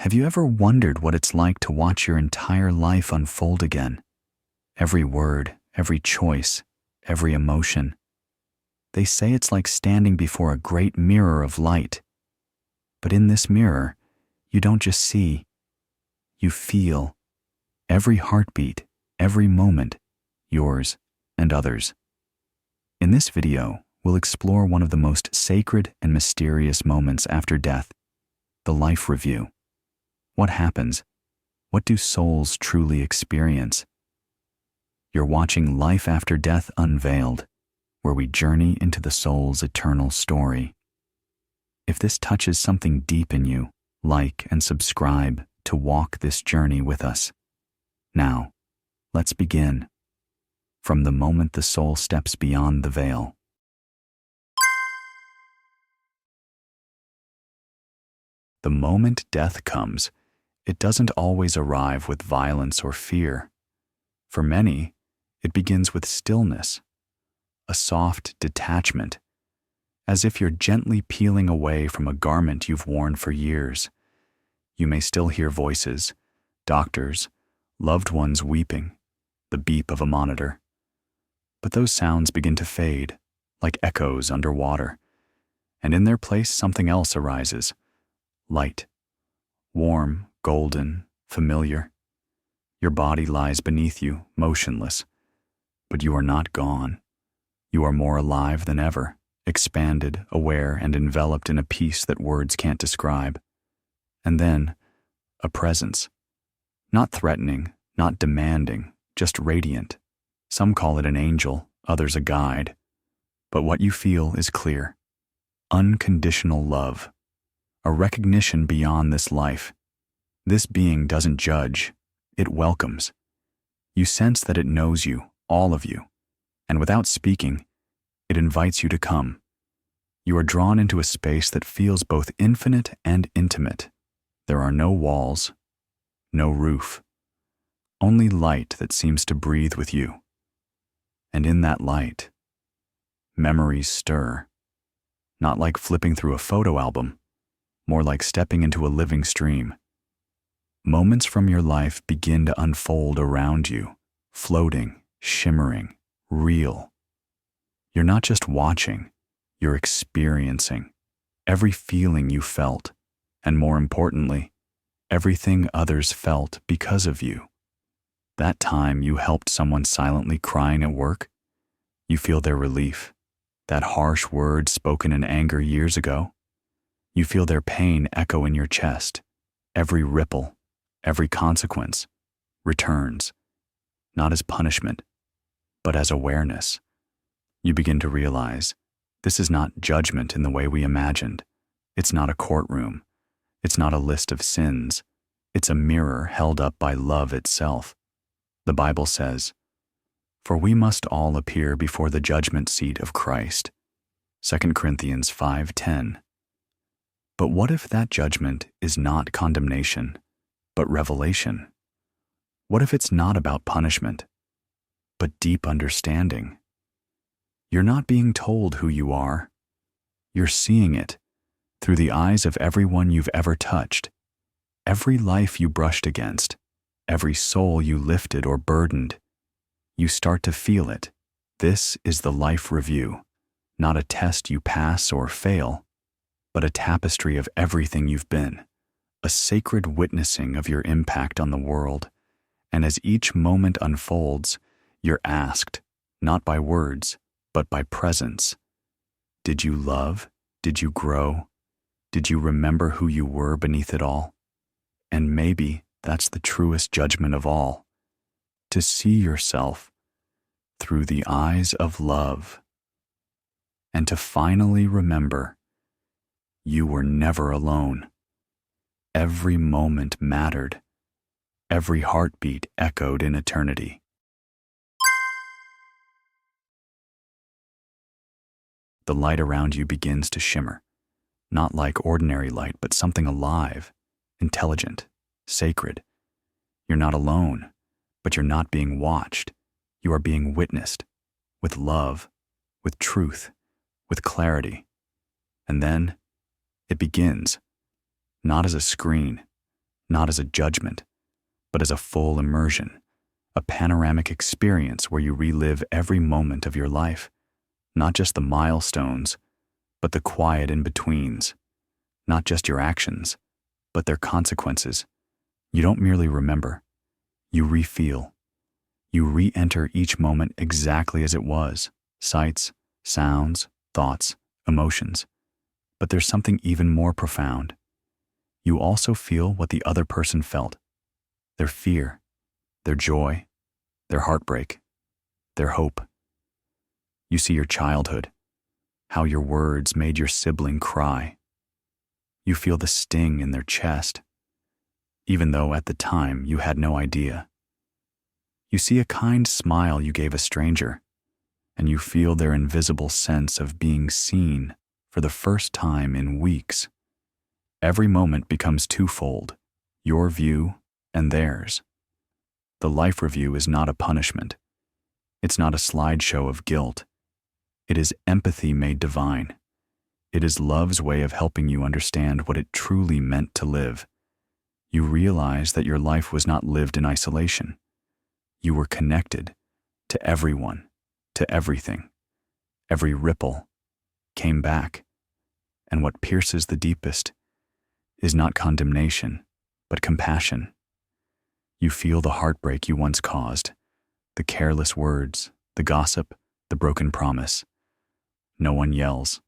Have you ever wondered what it's like to watch your entire life unfold again? Every word, every choice, every emotion. They say it's like standing before a great mirror of light. But in this mirror, you don't just see, you feel. Every heartbeat, every moment, yours and others. In this video, we'll explore one of the most sacred and mysterious moments after death, the life review. What happens? What do souls truly experience? You're watching Life After Death Unveiled, where we journey into the soul's eternal story. If this touches something deep in you, like and subscribe to walk this journey with us. Now, let's begin. From the moment the soul steps beyond the veil. The moment death comes, it doesn't always arrive with violence or fear. For many, it begins with stillness, a soft detachment, as if you're gently peeling away from a garment you've worn for years. You may still hear voices, doctors, loved ones weeping, the beep of a monitor. But those sounds begin to fade, like echoes underwater, and in their place something else arises, light, warm, golden, familiar. Your body lies beneath you, motionless, but you are not gone. You are more alive than ever, expanded, aware, and enveloped in a peace that words can't describe. And then, a presence. Not threatening, not demanding, just radiant. Some call it an angel, others a guide. But what you feel is clear. Unconditional love. A recognition beyond this life. This being doesn't judge, it welcomes. You sense that it knows you, all of you, and without speaking, it invites you to come. You are drawn into a space that feels both infinite and intimate. There are no walls, no roof, only light that seems to breathe with you. And in that light, memories stir, not like flipping through a photo album, more like stepping into a living stream. Moments from your life begin to unfold around you, floating, shimmering, real. You're not just watching, you're experiencing every feeling you felt, and more importantly, everything others felt because of you. That time you helped someone silently crying at work, you feel their relief. That harsh word spoken in anger years ago, you feel their pain echo in your chest. Every ripple, every consequence, returns, not as punishment, but as awareness. You begin to realize this is not judgment in the way we imagined. It's not a courtroom. It's not a list of sins. It's a mirror held up by love itself. The Bible says, "For we must all appear before the judgment seat of Christ." 2 Corinthians 5:10. But what if that judgment is not condemnation, but revelation? What if it's not about punishment, but deep understanding? You're not being told who you are. You're seeing it through the eyes of everyone you've ever touched, every life you brushed against, every soul you lifted or burdened. You start to feel it. This is the life review, not a test you pass or fail, but a tapestry of everything you've been, a sacred witnessing of your impact on the world. And as each moment unfolds, you're asked, not by words, but by presence. Did you love? Did you grow? Did you remember who you were beneath it all? And maybe that's the truest judgment of all, to see yourself through the eyes of love, and to finally remember you were never alone. Every moment mattered. Every heartbeat echoed in eternity. The light around you begins to shimmer, not like ordinary light, but something alive, intelligent, sacred. You're not alone, but you're not being watched. You are being witnessed, with love, with truth, with clarity. And then it begins, not as a screen, not as a judgment, but as a full immersion, a panoramic experience where you relive every moment of your life, not just the milestones, but the quiet in-betweens, not just your actions, but their consequences. You don't merely remember, you re-feel. You re-enter each moment exactly as it was, sights, sounds, thoughts, emotions. But there's something even more profound. You also feel what the other person felt, their fear, their joy, their heartbreak, their hope. You see your childhood, how your words made your sibling cry. You feel the sting in their chest, even though at the time you had no idea. You see a kind smile you gave a stranger, and you feel their invisible sense of being seen for the first time in weeks. Every moment becomes twofold, your view and theirs. The life review is not a punishment. It's not a slideshow of guilt. It is empathy made divine. It is love's way of helping you understand what it truly meant to live. You realize that your life was not lived in isolation. You were connected to everyone, to everything. Every ripple came back. And what pierces the deepest is not condemnation, but compassion. You feel the heartbreak you once caused, the careless words, the gossip, the broken promise. No one yells,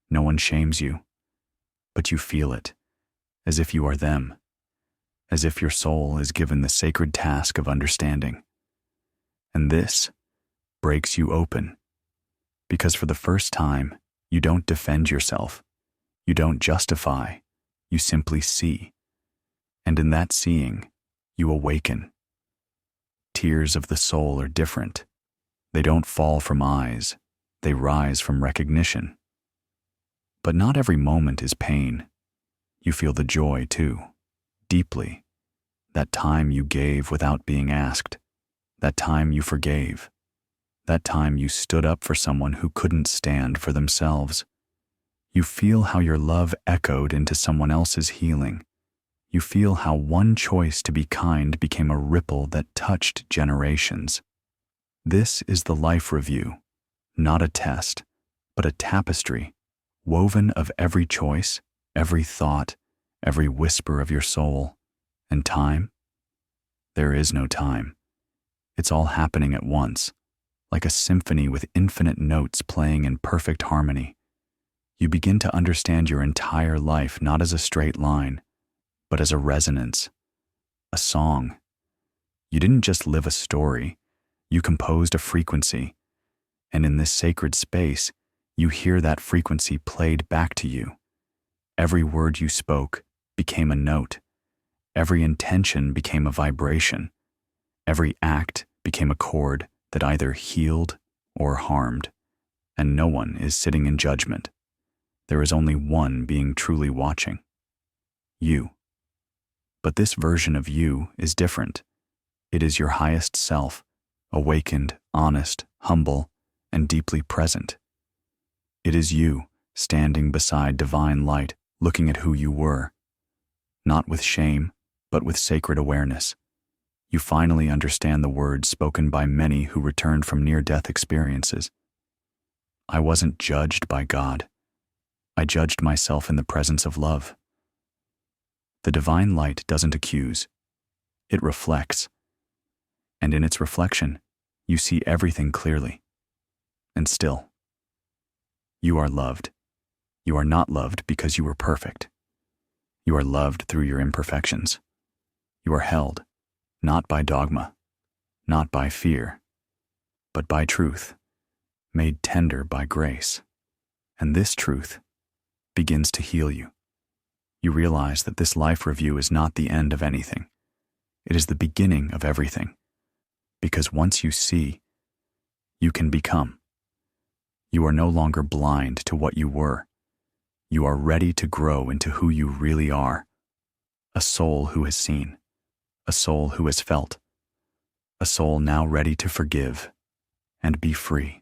no one shames you, but you feel it, as if you are them, as if your soul is given the sacred task of understanding. And this breaks you open, because for the first time, you don't defend yourself, you don't justify, you simply see. And in that seeing, you awaken. Tears of the soul are different. They don't fall from eyes, they rise from recognition. But not every moment is pain. You feel the joy too, deeply. That time you gave without being asked. That time you forgave. That time you stood up for someone who couldn't stand for themselves. You feel how your love echoed into someone else's healing. You feel how one choice to be kind became a ripple that touched generations. This is the life review, not a test, but a tapestry, woven of every choice, every thought, every whisper of your soul. And time? There is no time. It's all happening at once, like a symphony with infinite notes playing in perfect harmony. You begin to understand your entire life not as a straight line, but as a resonance, a song. You didn't just live a story, you composed a frequency, and in this sacred space, you hear that frequency played back to you. Every word you spoke became a note. Every intention became a vibration. Every act became a chord that either healed or harmed. And no one is sitting in judgment. There is only one being truly watching. You. But this version of you is different. It is your highest self, awakened, honest, humble, and deeply present. It is you, standing beside divine light, looking at who you were. Not with shame, but with sacred awareness. You finally understand the words spoken by many who returned from near-death experiences. I wasn't judged by God. I judged myself in the presence of love. The divine light doesn't accuse. It reflects. And in its reflection, you see everything clearly. And still, you are loved. You are not loved because you were perfect. You are loved through your imperfections. You are held, not by dogma, not by fear, but by truth, made tender by grace. And this truth begins to heal you. You realize that this life review is not the end of anything. It is the beginning of everything. Because once you see, you can become. You are no longer blind to what you were. You are ready to grow into who you really are. A soul who has seen. A soul who has felt. A soul now ready to forgive and be free.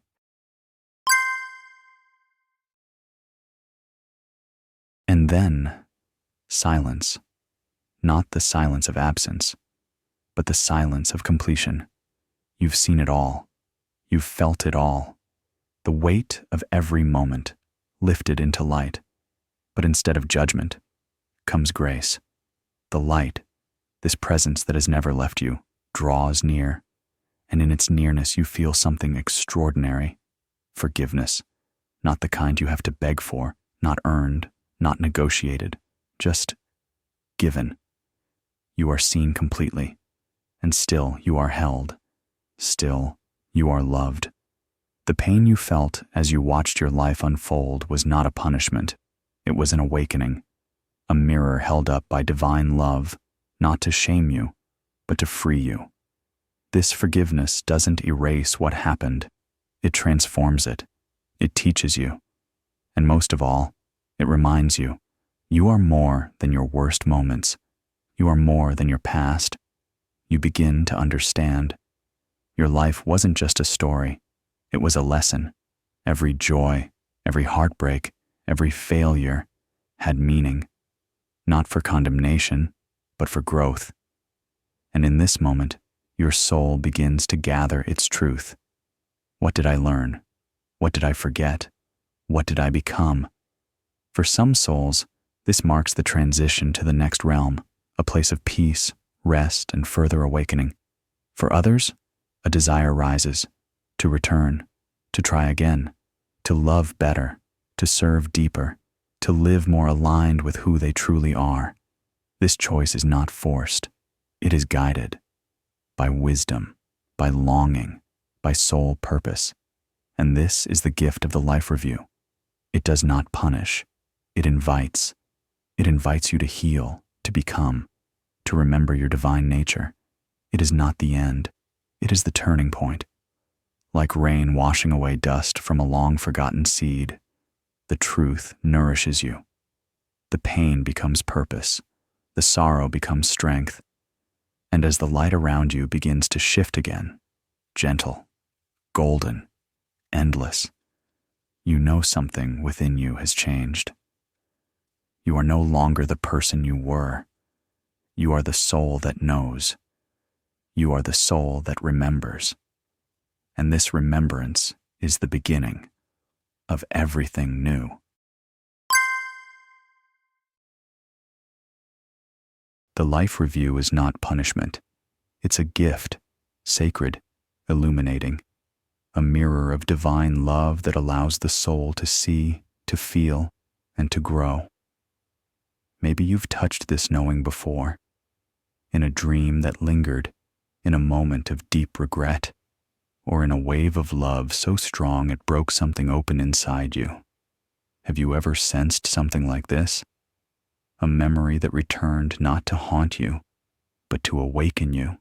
And then, silence. not the silence of absence, but the silence of completion. You've seen it all. You've felt it all. The weight of every moment lifted into light. But instead of judgment comes grace. The light, this presence that has never left you, draws near, and in its nearness you feel something extraordinary. Forgiveness, not the kind you have to beg for, not earned, not negotiated, just given. You are seen completely, and still you are held. Still you are loved. The pain you felt as you watched your life unfold was not a punishment. It was an awakening, a mirror held up by divine love, not to shame you, but to free you. This forgiveness doesn't erase what happened. It transforms it. It teaches you. And most of all, it reminds you, you are more than your worst moments. You are more than your past. You begin to understand. Your life wasn't just a story. It was a lesson. Every joy, every heartbreak, every failure had meaning, not for condemnation, but for growth. And in this moment, your soul begins to gather its truth. What did I learn? What did I forget? What did I become? For some souls, this marks the transition to the next realm, a place of peace, rest, and further awakening. For others, a desire rises to return, to try again, to love better, to serve deeper, to live more aligned with who they truly are. This choice is not forced. It is guided by wisdom, by longing, by soul purpose. And this is the gift of the Life Review. It does not punish. It invites. It invites you to heal, to become, to remember your divine nature. It is not the end. It is the turning point. Like rain washing away dust from a long-forgotten seed, the truth nourishes you. The pain becomes purpose. The sorrow becomes strength. And as the light around you begins to shift again, gentle, golden, endless, you know something within you has changed. You are no longer the person you were. You are the soul that knows. You are the soul that remembers. And this remembrance is the beginning of everything new. The Life Review is not punishment. It's a gift, sacred, illuminating, a mirror of divine love that allows the soul to see, to feel, and to grow. Maybe you've touched this knowing before, in a dream that lingered, in a moment of deep regret, or in a wave of love so strong it broke something open inside you. Have you ever sensed something like this? A memory that returned not to haunt you, but to awaken you.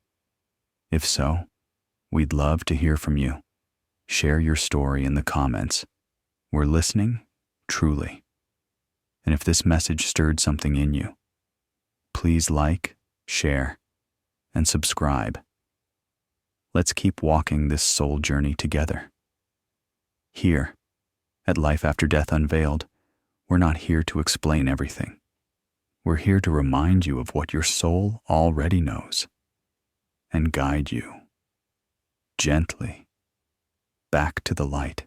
If so, we'd love to hear from you. Share your story in the comments. We're listening, truly. And if this message stirred something in you, please like, share, and subscribe. Let's keep walking this soul journey together. Here, at Life After Death Unveiled, we're not here to explain everything. We're here to remind you of what your soul already knows and guide you gently back to the light.